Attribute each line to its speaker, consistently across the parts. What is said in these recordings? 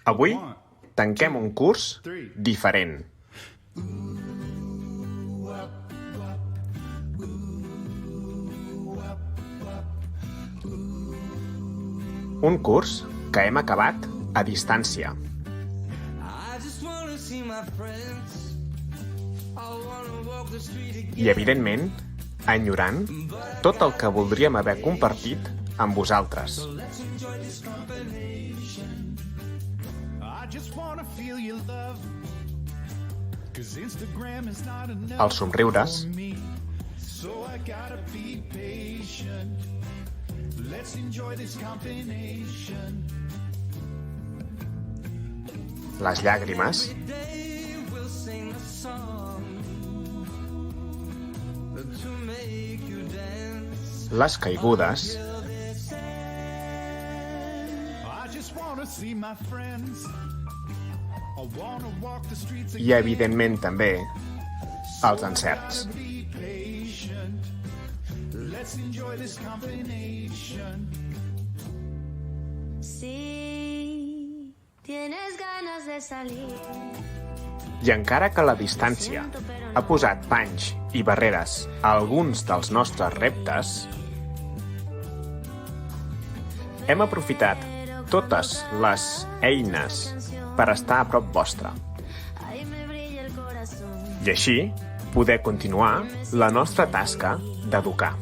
Speaker 1: Avui tanquem un curs diferent. Un curs que hem acabat a distància. I, evidentment, enyorant tot el que voldríem haver compartit amb vosaltres. Els somriures, les llàgrimes, les caigudes, i, evidentment, també els encerts. I encara que la distància ha posat panys i barreres a alguns dels nostres reptes, hem aprofitat totes les eines per estar a prop vostre. I així poder continuar la nostra tasca d'educar.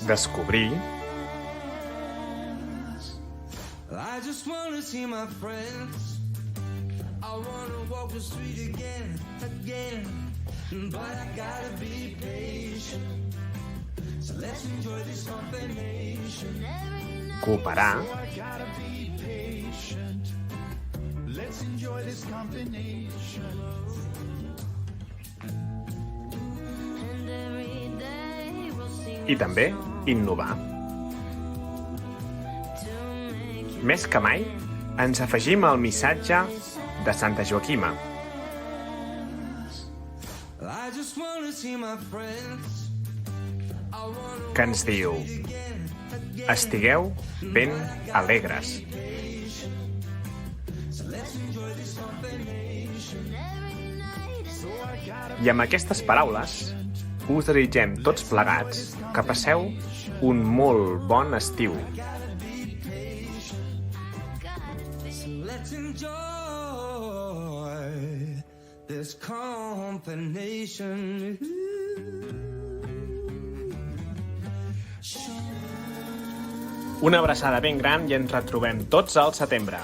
Speaker 1: Descobrir, cooperar, i també innovar. Més que mai, ens afegim al missatge de Santa Joaquima, que ens diu: estigueu ben alegres. I amb aquestes paraules us desitgem tots plegats que passeu un molt bon estiu. Una abraçada ben gran i ens retrobem tots al setembre.